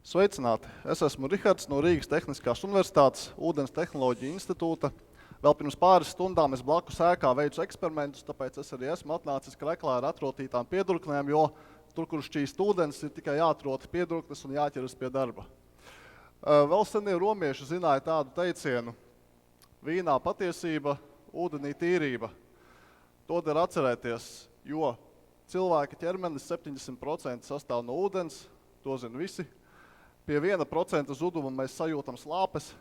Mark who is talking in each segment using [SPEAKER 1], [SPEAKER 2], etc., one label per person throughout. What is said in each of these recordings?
[SPEAKER 1] Sveicināti! Es esmu Rihards no Rīgas Tehniskās universitātes Ūdens tehnoloģiju institūta. Vēl pirms pāris stundām es blakus ēkā veicu eksperimentus, tāpēc es arī esmu atnācis kreklā ar atrotītām piedurknēm, jo tur, kur šķīst ūdens, ir tikai jāatrot piedurknes un jāķeras pie darba. Vēl senie romieši zināja tādu teicienu: vīnā patiesība, ūdenī tīrība. To der atcerēties, jo cilvēka ķermenis 70% sastāv no ūdens, to zina visi. Pie 1% zuduma mēs sajūtam slāpes,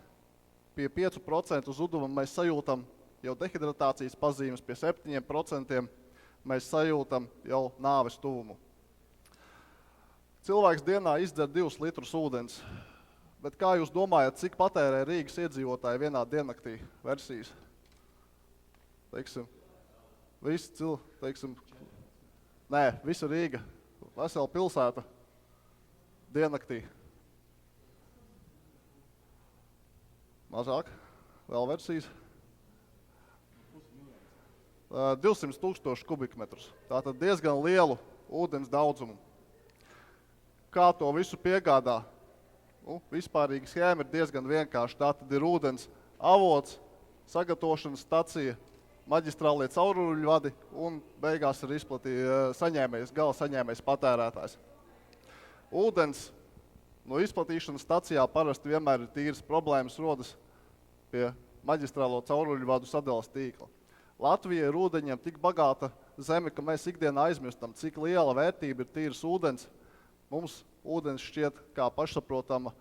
[SPEAKER 1] pie 5% zuduma mēs sajūtam jau dehidratācijas pazīmes, pie 7% mēs sajūtam jau nāves tuvumu. Cilvēks dienā izdzer 2 litrus ūdens, bet kā jūs domājat, cik patērē Rīgas iedzīvotāji vienā diennaktī versijas? Visa Rīga, vesela pilsēta diennaktī. Mazāk, vēl versijas. 200,000 kubikmetrus. Tātad diezgan lielu ūdens daudzumu. Kā to visu piegādā? Vispārīga schēma ir diezgan vienkārša. Tātad ir ūdens avots, sagatavošanas stacija, maģistrālie cauruļvadi un beigās ir gala saņēmējs patērētājs. Ūdens no izplatīšanas stacijā parasti vienmēr ir tīras, problēmas rodas pie maģistrālo cauruļvadu sadalas tīkla. Latvija ir ūdeņiem tik bagāta zeme, ka mēs ikdienā aizmirstam, cik liela vērtība ir tīras ūdens. Mums ūdens šķiet kā pašsaprotama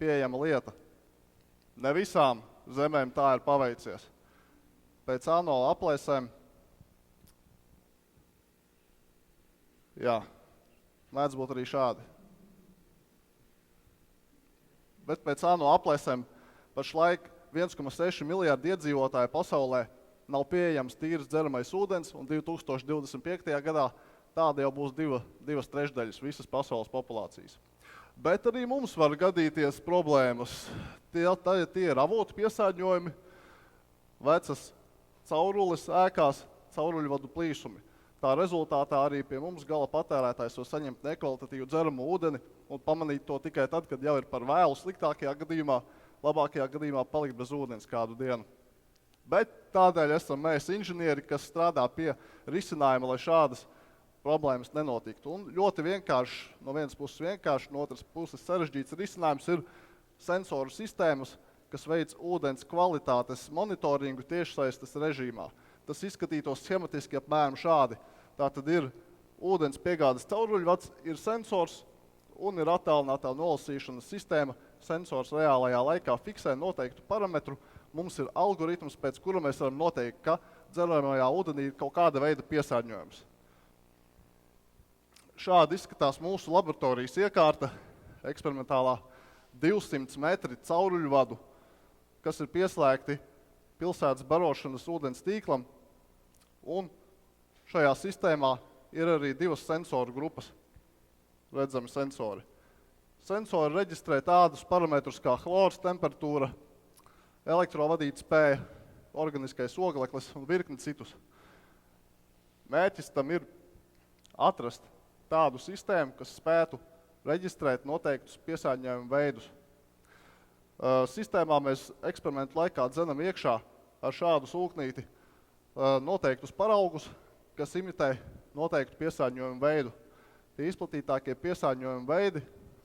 [SPEAKER 1] pieejama lieta. Ne visām zemēm tā ir paveicies. Pēc ANO aplēsēm, mēdz būt arī šādi. Bet pēc ANO aplēsēm pašlaik 1,6 miljārdi iedzīvotāju pasaulē nav pieejams tīrs dzeramais ūdens, un 2025. gadā tāda jau būs 2/3 visas pasaules populācijas. Bet arī mums var gadīties problēmas. Tie ir avotu piesārņojumi, vecas caurules ēkās, cauruļvadu plīsumi. Tā rezultātā arī pie mums gala patērētājs var saņemt nekvalitatīvu dzeramu ūdeni un pamanīt to tikai tad, kad jau ir par vēlu, sliktākajā gadījumā, labākajā gadījumā palikt bez ūdens kādu dienu. Bet tādēļ esam mēs inženieri, kas strādā pie risinājuma, lai šādas problēmas nenotiktu. Un ļoti vienkārši, no vienas puses vienkārši, no otras puses sarežģīts risinājums ir sensoru sistēmas, kas veic ūdens kvalitātes monitoringu tiešsaistes režīmā. Tas izskatītos schematiski apmēram šādi. Tātad ir ūdens piegādes cauruļvads, ir sensors un ir attālinātā nolasīšanas sistēma. Sensors reālajā laikā fiksē noteiktu parametru. Mums ir algoritms, pēc kura mēs varam noteikt, ka dzeramajā ūdenī ir kaut kāda veida piesārņojums. Šādi izskatās mūsu laboratorijas iekārta, eksperimentālā 200 metri cauruļvadu, kas ir pieslēgti pilsētas barošanas ūdens tīklam, un šajā sistēmā ir arī 2 sensoru grupas, redzami sensori. Sensori reģistrē tādus parametrus kā chlors temperatūra, elektrovadīt spēja, organiskais ogleklis un virkni citus. Mērķis tam ir atrast tādu sistēmu, kas spētu reģistrēt noteiktus piesārņojumu veidus. Sistēmā mēs eksperimentu laikā dzenam iekšā ar šādu sūknīti noteiktus paraugus, kas imitē noteiktu piesārņojumu veidu. Tie izplatītākie piesārņojumu veidi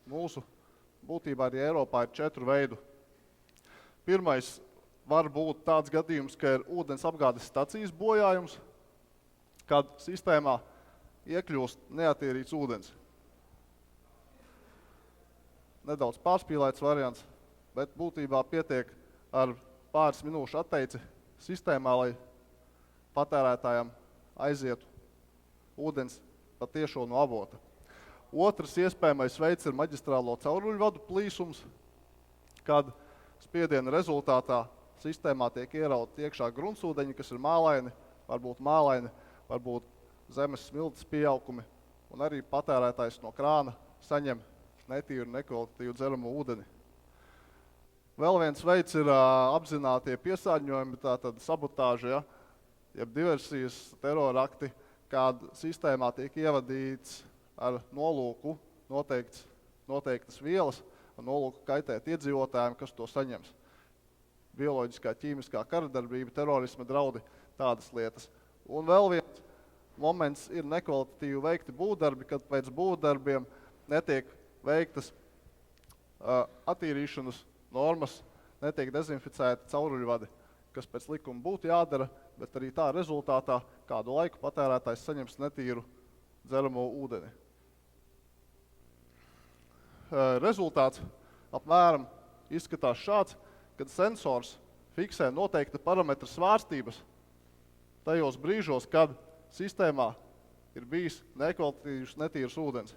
[SPEAKER 1] mūsu būtībā arī Eiropā ir 4 veidu. Pirmais var būt tāds gadījums, ka ir ūdens apgādes stacijas bojājums, kad sistēmā iekļūst neatīrīts ūdens. Nedaudz pārspīlēts variants, bet būtībā pietiek ar pāris minūšu atteici sistēmā, lai patērētājiem aizietu ūdens patiešo no avota. Otrs iespējamais veids ir maģistrālo cauruļvadu plīsums, kad spiediena rezultātā sistēmā tiek ierauti iekšā gruntsūdeņi, kas ir mālaini, varbūt zemes smiltis pieaugumi, un arī patērētājs no krāna saņem netīru, nekvalitatīvu dzeramo ūdeni. Vēl viens veids ir apzinātie piesārņojumi, tātad sabotāža, jeb diversijas terorakti, kad sistēmā tiek ievadīts ar nolūku noteikts noteiktas vielas ar nolūku kaitēt iedzīvotājiem, kas to saņems. Bioloģiskā, ķīmiskā karadarbība, terorisma draudi, tādas lietas. Un vēl viens moments ir nekvalitatīvi veikti būvdarbi, kad pēc būvdarbiem netiek veiktas attīrīšanas normas, netiek dezinficēti cauruļvadi, kas pēc likuma būtu jādara, bet arī tā rezultātā kādu laiku patērētājs saņems netīru dzeramo ūdeni. Rezultāts apmēram izskatās šāds, kad sensors fiksē noteikta parametra svārstības tajos brīžos, kad sistēmā ir bijis nekvalitatīvs netīrs ūdens.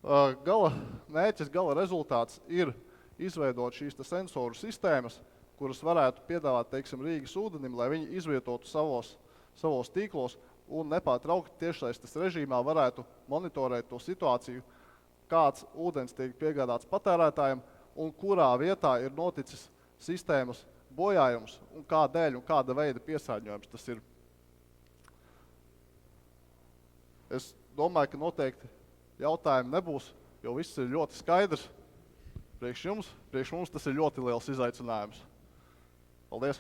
[SPEAKER 1] Gala mērķis, gala rezultāts ir izveidot šīs sensoru sistēmas, kuras varētu piedāvāt, teiksim, Rīgas ūdenim, lai viņi izvietotu savos tīklos un nepārtraukti tiešsaistes režīmā varētu monitorēt to situāciju, kāds ūdens tiek piegādāts patērētājiem un kurā vietā ir noticis sistēmas bojājums un kādēļ un kāda veida piesārņojums tas ir. Es domāju, ka noteikti jautājumi nebūs, jo viss ir ļoti skaidrs. Priekš mums tas ir ļoti liels izaicinājums. Paldies!